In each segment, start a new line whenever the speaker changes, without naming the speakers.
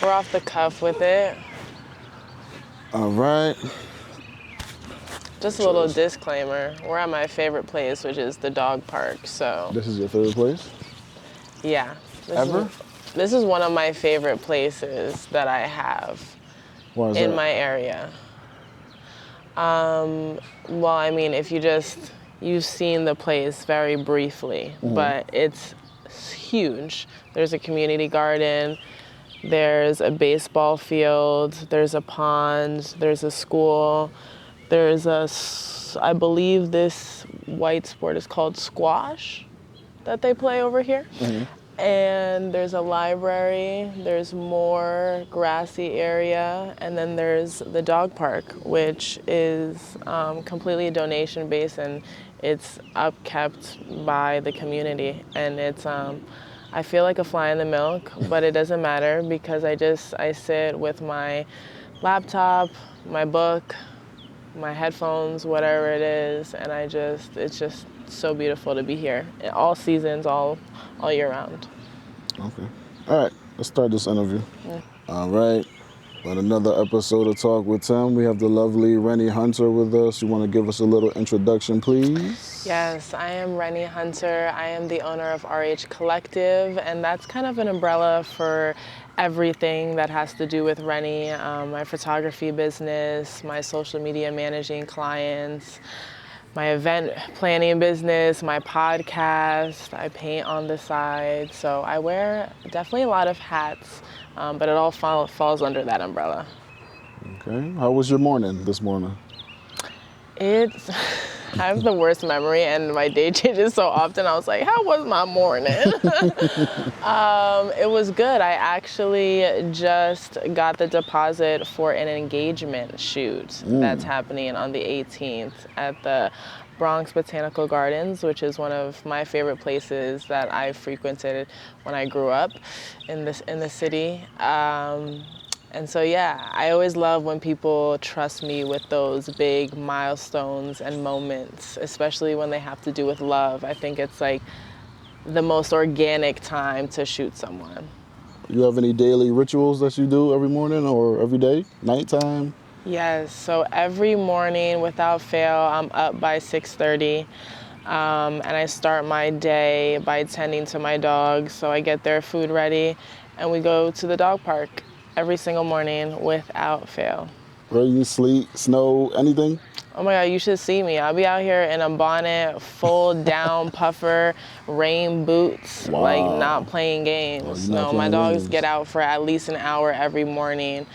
We're off the cuff with it.
All right.
Just a little disclaimer. We're at my favorite place, which is the dog park. So
This is your favorite place?
yeah.
Ever?
This is one of my favorite places that I have
Why is
in
that?
my area. Well, I mean, if you've seen the place very briefly, but it's huge. There's a community garden, there's a baseball field, there's a pond, there's a school, I believe this white sport is called squash that they play over here. And there's a library, there's more grassy area, and then there's the dog park, which is completely donation based, and it's upkept by the community. And it's, I feel like a fly in the milk, but it doesn't matter because I sit with my laptop, my book, my headphones, whatever it is, and it's just so beautiful to be here. All seasons, all year round.
Okay. All right, let's start this interview. All right. On another episode of Talk with Tim, we have the lovely Renny Hunter with us. You want to give us a little introduction, please?
Yes, I am Renny Hunter. I am the owner of RH Collective, and that's kind of an umbrella for everything that has to do with Renny, my photography business, my social media managing clients, my event planning business, my podcast. I paint on the side. So I wear definitely a lot of hats, but it all falls under that umbrella.
Okay. How was your morning this morning?
I have the worst memory and my day changes so often. I was like, how was my morning? It was good. I actually just got the deposit for an engagement shoot that's happening on the 18th at the Bronx Botanical Gardens, which is one of my favorite places that I frequented when I grew up in the city. And so, yeah, I always love when people trust me with those big milestones and moments, especially when they have to do with love. I think it's like the most organic time to shoot someone.
You have any daily rituals that you do every morning or every day? Nighttime?
Yes, so every morning without fail, I'm up by 6:30. And I start my day by tending to my dogs. So I get their food ready and we go to the dog park every single morning without fail.
Rain, sleet, snow, anything?
Oh my God, you should see me. I'll be out here in a bonnet, full down puffer, rain boots,
Wow.
like not playing games.
you're not
No, my
playing
dogs
games.
get out for at least an hour every morning,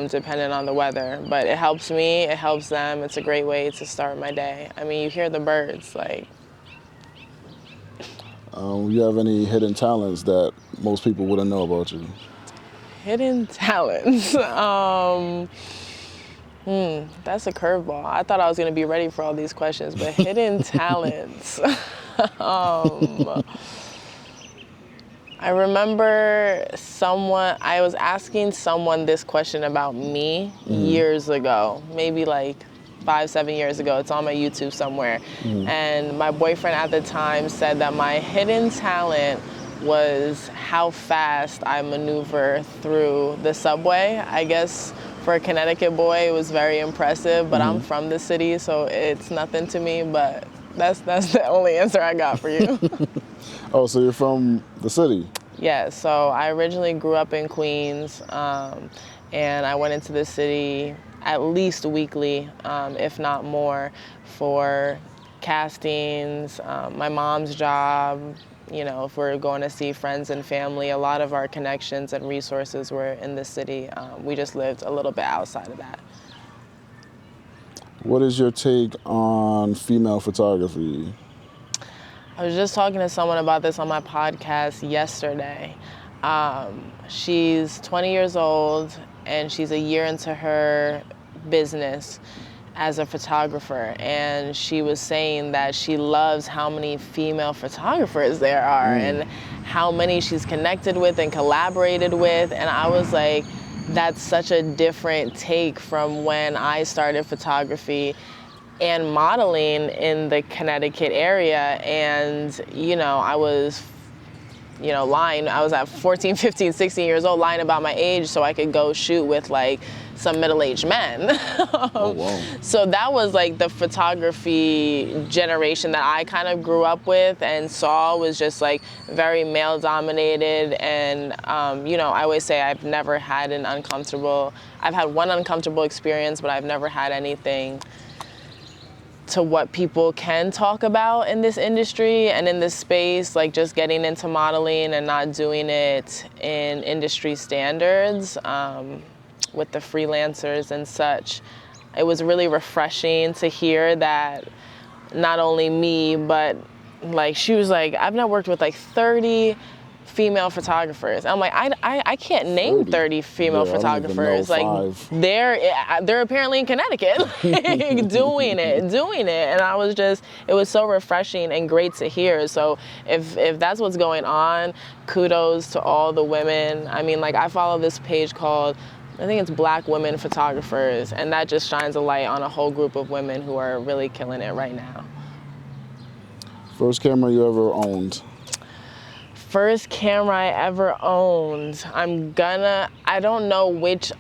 depending on the weather. But it helps me, it helps them. It's a great way to start my day. I mean, you hear the birds, like.
You have any hidden talents that most people wouldn't know about you?
Hidden talents. That's a curveball. I thought I was going to be ready for all these questions, but hidden talents. I remember I was asking someone this question about me years ago, maybe like 5-7 years ago. It's on my YouTube somewhere. And my boyfriend at the time said that my hidden talent was how fast I maneuver through the subway. I guess for a Connecticut boy, it was very impressive, but I'm from the city, so it's nothing to me, but that's the only answer I got for you.
Oh, so you're from the city?
Yeah, so I originally grew up in Queens, and I went into the city at least weekly, if not more, for castings, my mom's job. You know, if we're going to see friends and family, a lot of our connections and resources were in the city. We just lived a little bit outside of that.
What is your take on female photography?
I was just talking to someone about this on my podcast yesterday. She's 20 years old and she's a year into her business as a photographer, and she was saying that she loves how many female photographers there are and how many she's connected with and collaborated with, and I was like, that's such a different take from when I started photography and modeling in the Connecticut area. And, you know, I was lying. I was at 14, 15, 16 years old, lying about my age so I could go shoot with like some middle-aged men.
Oh, wow.
So that was like the photography generation that I kind of grew up with and saw was just like very male dominated. And, I always say I've never had I've had one uncomfortable experience, but I've never had anything to what people can talk about in this industry and in this space, like just getting into modeling and not doing it in industry standards with the freelancers and such. It was really refreshing to hear that not only me, but like she was like, I've now worked with like 30 female photographers. I'm like, I can't name 30 female photographers.
Like
they're apparently in Connecticut doing it. And it was so refreshing and great to hear. So if that's what's going on, kudos to all the women. I mean, like I follow this page called, I think it's Black Women Photographers, and that just shines a light on a whole group of women who are really killing it right now.
First camera you ever owned?
First camera I ever owned, I don't know which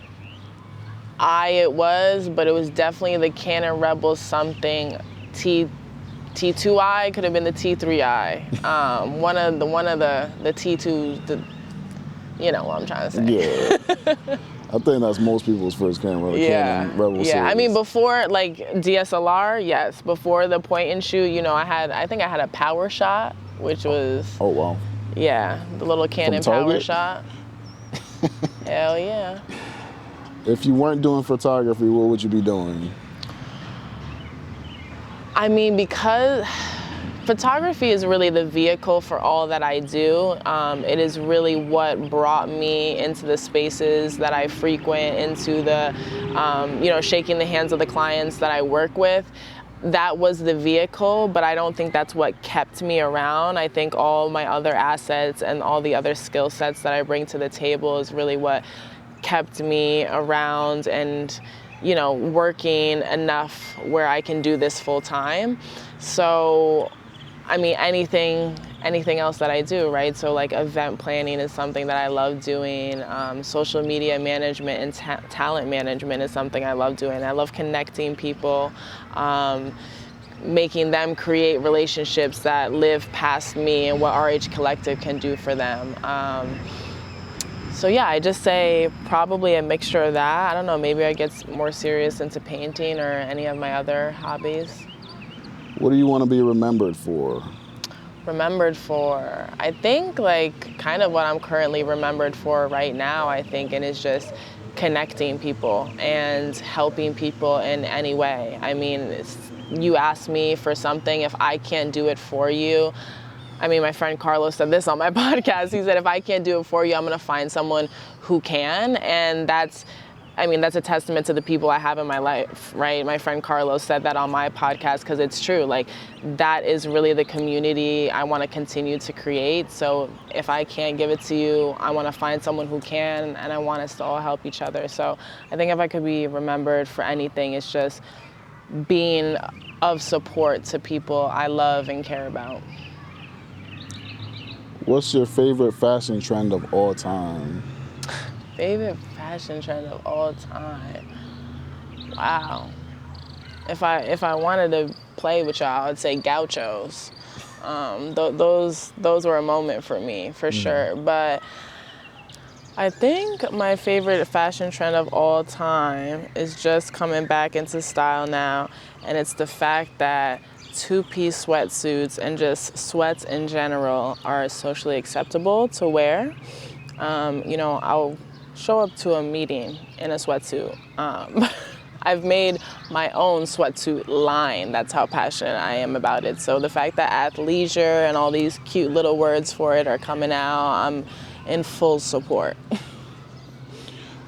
eye it was, but it was definitely the Canon Rebel something T2i, could have been the T3i. One of the T2s, you know what I'm trying to say.
Yeah. I think that's most people's first camera, the Canon Rebel series.
Yeah, I mean before like DSLR, yes. Before the point and shoot, I think I had a Power Shot, which was
oh wow.
Yeah, the little Canon Power Shot. Hell yeah.
If you weren't doing photography, what would you be doing?
I mean, because photography is really the vehicle for all that I do. It is really what brought me into the spaces that I frequent, into the, shaking the hands of the clients that I work with. That was the vehicle, but I don't think that's what kept me around. I think all my other assets and all the other skill sets that I bring to the table is really what kept me around and, working enough where I can do this full time. So, I mean, anything else that I do, right? So like event planning is something that I love doing. Social media management and talent management is something I love doing. I love connecting people, making them create relationships that live past me and what RH Collective can do for them. So yeah, I just say probably a mixture of that. I don't know, maybe I get more serious into painting or any of my other hobbies.
What do you want to be remembered for?
Remembered for? I think like kind of what I'm currently remembered for right now, I think, and it's just connecting people and helping people in any way. I mean, you ask me for something, if I can't do it for you, I mean, my friend Carlos said this on my podcast. He said, if I can't do it for you, I'm going to find someone who can. And that's a testament to the people I have in my life, right? My friend Carlos said that on my podcast because it's true. Like, that is really the community I want to continue to create. So if I can't give it to you, I want to find someone who can, and I want us to all help each other. So I think if I could be remembered for anything, it's just being of support to people I love and care about.
What's your favorite fashion trend of all time?
Favorite fashion trend of all time? Wow. If I wanted to play with y'all, I'd say gauchos. Those were a moment for me, for sure. But I think my favorite fashion trend of all time is just coming back into style now, and it's the fact that two-piece sweatsuits and just sweats in general are socially acceptable to wear. I'll show up to a meeting in a sweatsuit. I've made my own sweatsuit line. That's how passionate I am about it. So the fact that athleisure and all these cute little words for it are coming out, I'm in full support.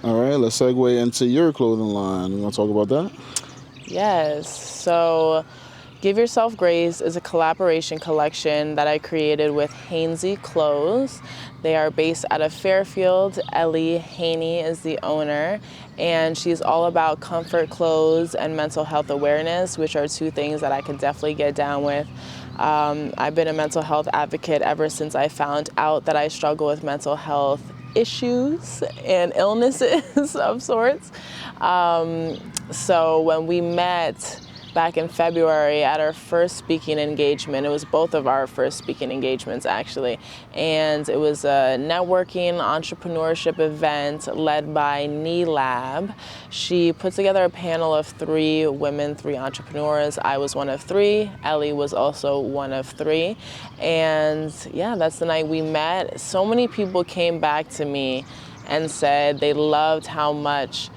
All right, let's segue into your clothing line. You want to talk about that?
Yes. So Give Yourself Grace is a collaboration collection that I created with Hainsey Clothes. They are based out of Fairfield. Ellie Haney is the owner, and she's all about comfort clothes and mental health awareness, which are two things that I could definitely get down with. I've been a mental health advocate ever since I found out that I struggle with mental health issues and illnesses of sorts. So when we met back in February at our first speaking engagement, it was both of our first speaking engagements actually, and it was a networking entrepreneurship event led by Knee Lab. She put together a panel of 3 women, 3 entrepreneurs. I was one of 3. Ellie was also one of 3. And yeah, that's the night we met. So many people came back to me and said they loved how much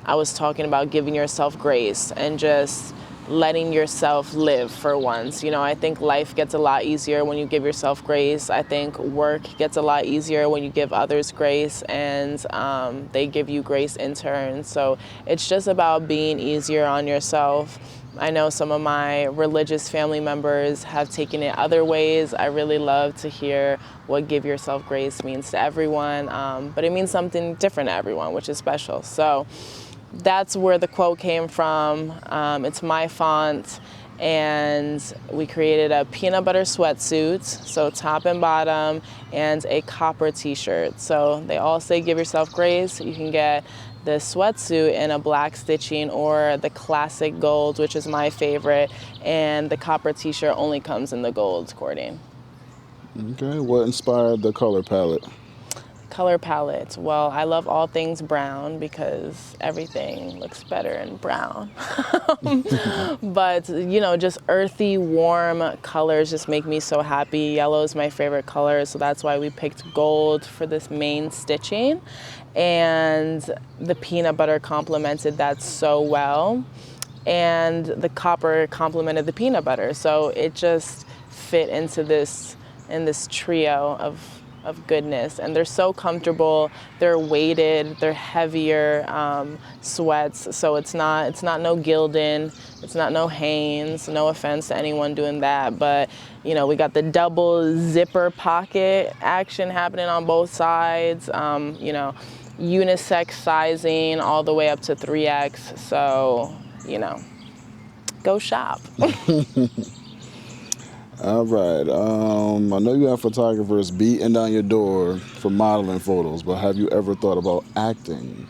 I was talking about giving yourself grace and just letting yourself live for once. You know, I think life gets a lot easier when you give yourself grace. I think work gets a lot easier when you give others grace, and they give you grace in turn. So it's just about being easier on yourself. I know some of my religious family members have taken it other ways. I really love to hear what give yourself grace means to everyone, but it means something different to everyone, which is special. So that's where the quote came from. It's my font, and we created a peanut butter sweatsuit, so top and bottom, and a copper t-shirt. So they all say give yourself grace. You can get the sweatsuit in a black stitching or the classic gold, which is my favorite, and the copper t-shirt only comes in the gold cording.
Okay, what inspired the color palette?
Color palette. Well, I love all things brown because everything looks better in brown. But, you know, just earthy, warm colors just make me so happy. Yellow is my favorite color, so that's why we picked gold for this main stitching. And the peanut butter complemented that so well. And the copper complemented the peanut butter. So it just fit into this trio of goodness, and they're so comfortable. They're weighted, they're heavier sweats, so it's not no Gildan, it's not no Hanes. No offense to anyone doing that, but you know, we got the double zipper pocket action happening on both sides. You know, unisex sizing all the way up to 3X. So you know, go shop.
All right. I know you have photographers beating down your door for modeling photos, but have you ever thought about acting?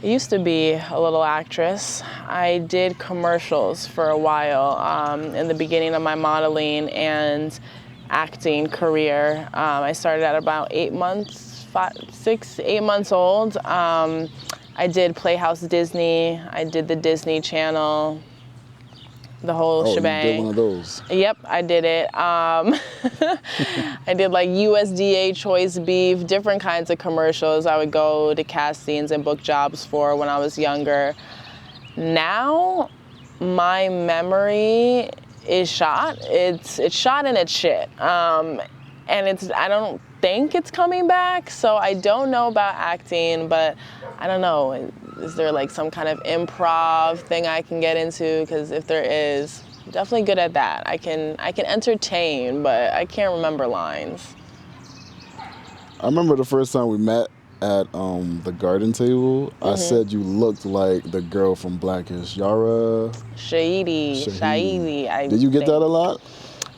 I used to be a little actress. I did commercials for a while in the beginning of my modeling and acting career. I started at about 8 months, 8 months old. I did Playhouse Disney. I did the Disney Channel. The whole shebang.
You did one of those.
Yep, I did it. I did like USDA choice beef, different kinds of commercials I would go to castings and book jobs for when I was younger. Now, my memory is shot. It's shot and it's shit. And I don't think it's coming back, so I don't know about acting, but I don't know. Is there like some kind of improv thing I can get into? Because if there is, I'm definitely good at that. I can entertain, but I can't remember lines.
I remember the first time we met at the garden table. I said you looked like the girl from Blackish, Yara
Shahidi.
Did you get that a lot?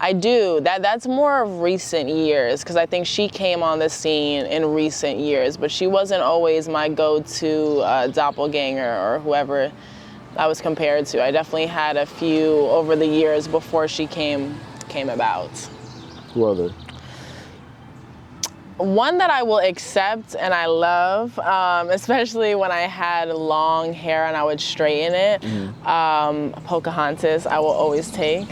I do. That's more of recent years, because I think she came on the scene in recent years, but she wasn't always my go-to doppelganger or whoever I was compared to. I definitely had a few over the years before she came about.
Who are they?
One that I will accept and I love, especially when I had long hair and I would straighten it, Pocahontas I will always take.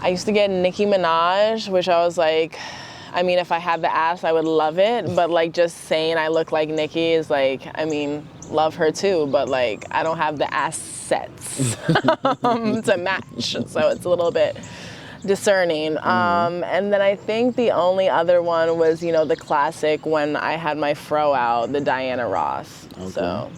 I used to get Nicki Minaj, which I was like, I mean, if I had the ass, I would love it. But like just saying I look like Nicki is like, I mean, love her too, but like I don't have the assets to match. So it's a little bit discerning. And then I think the only other one was, you know, the classic when I had my fro out, the Diana Ross. Okay. So,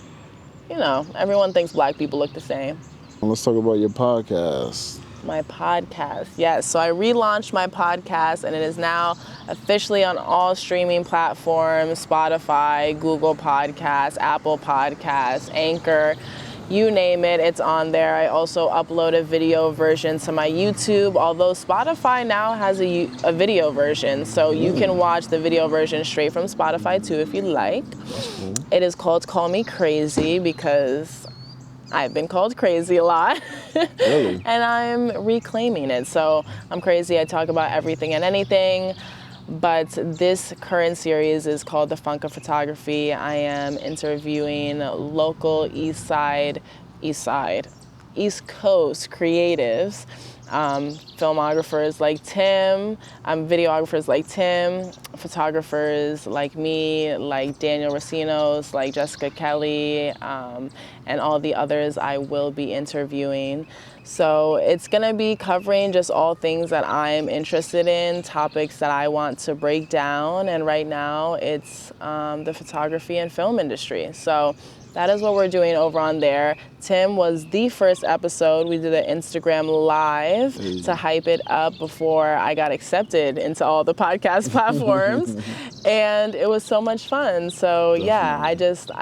you know, everyone thinks black people look the same.
Well, let's talk about your podcast.
My podcast, yes. So I relaunched my podcast, and it is now officially on all streaming platforms: Spotify, Google Podcasts, Apple Podcasts, Anchor. you name it, it's on there. I also upload a video version to my YouTube, although Spotify now has a video version, so you can watch the video version straight from Spotify too if you like. It is called Call Me Crazy because I've been called crazy a lot.
Really?
And I'm reclaiming it. So I'm crazy. I talk about everything and anything. But this current series is called The Funk of Photography. I am interviewing local East Coast creatives, filmographers like Tim, videographers like Tim, photographers like me, like Daniel Racinos, like Jessica Kelly, and all the others I will be interviewing. So it's gonna be covering just all things that I'm interested in, topics that I want to break down, and right now it's the photography and film industry. So that is what we're doing over on there. Tim was the first episode. We did an Instagram live to hype it up before I got accepted into all the podcast platforms. And it was so much fun. So yeah, I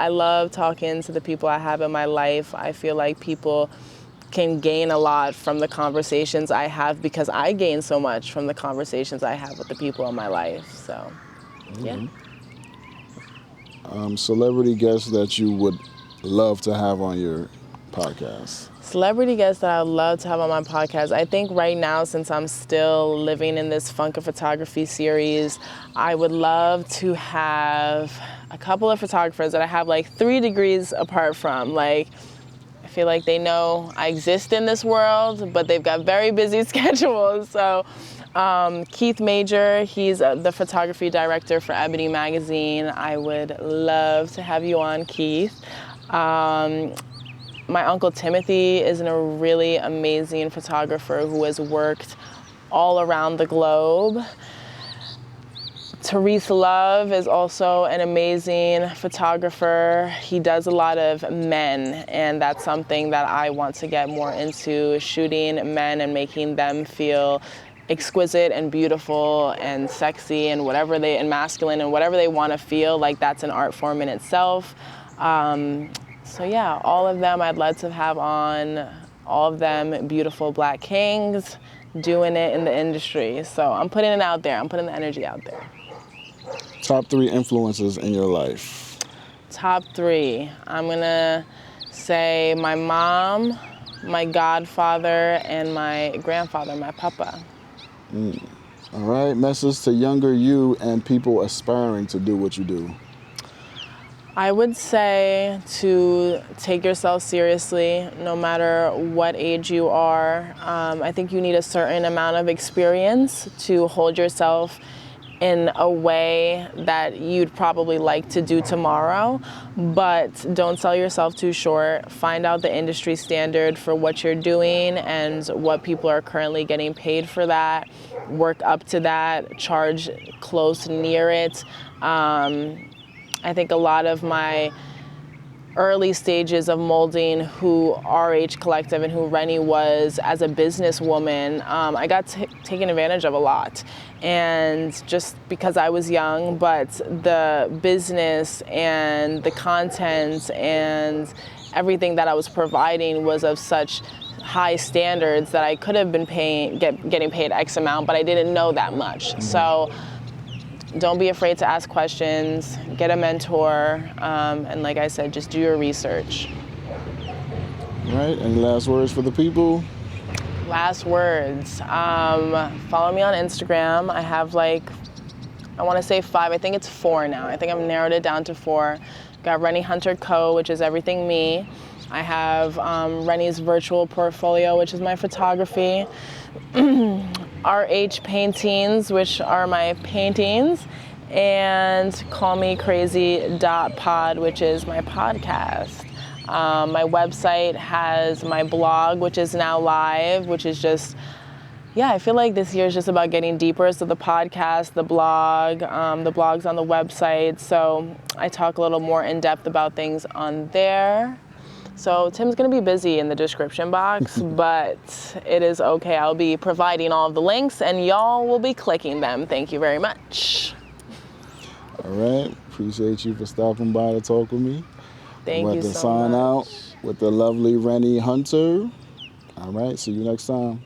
love talking to the people I have in my life. I feel like people can gain a lot from the conversations I have because I gain so much from the conversations I have with the people in my life. So yeah.
Celebrity guests that you would love to have on your podcast?
Celebrity guests that I would love to have on my podcast. I think right now, since I'm still living in this Funk of Photography series, I would love to have a couple of photographers that I have like 3 degrees apart from. Like, I feel like they know I exist in this world, but they've got very busy schedules. So Keith Major, he's the photography director for Ebony Magazine. I would love to have you on, Keith. My uncle Timothy is a really amazing photographer who has worked all around the globe. Therese Love is also an amazing photographer. He does a lot of men, and that's something that I want to get more into, shooting men and making them feel exquisite and beautiful and sexy and and masculine and whatever they want to feel. Like, that's an art form in itself. So yeah, all of them I'd love to have on, all of them beautiful Black kings doing it in the industry. So I'm putting it out there. I'm putting the energy out there.
Top 3 influences in your life?
Top 3. I'm gonna say my mom, my godfather, and my grandfather, my papa.
All right, message to younger you and people aspiring to do what you do.
I would say to take yourself seriously, no matter what age you are. I think you need a certain amount of experience to hold yourself in a way that you'd probably like to do tomorrow, but don't sell yourself too short. Find out the industry standard for what you're doing and what people are currently getting paid for that. Work up to that, charge close near it. I think a lot of my early stages of molding who RH Collective and who Renny was as a businesswoman, I got taken advantage of a lot. And just because I was young, but the business and the content and everything that I was providing was of such high standards that I could have been getting paid X amount, but I didn't know that much. So don't be afraid to ask questions, get a mentor, and like I said, just do your research.
All right, any last words for the people?
Last words. Follow me on Instagram. I have I want to say 5, I think it's 4 now. I think I've narrowed it down to 4. Got Renny Hunter Co., which is everything me. I have Renny's virtual portfolio, which is my photography. RH Paintings, which are my paintings, and callmecrazy.pod, which is my podcast. My website has my blog, which is now live, which is just, I feel like this year is just about getting deeper. So the podcast, the blog, the blog's on the website. So I talk a little more in depth about things on there. So Tim's gonna be busy in the description box, but it is okay. I'll be providing all of the links and y'all will be clicking them. Thank you very much.
All right, appreciate you for stopping by to talk with me.
Thank you so much.
Sign out. with the lovely Renny Hunter. All right, see you next time.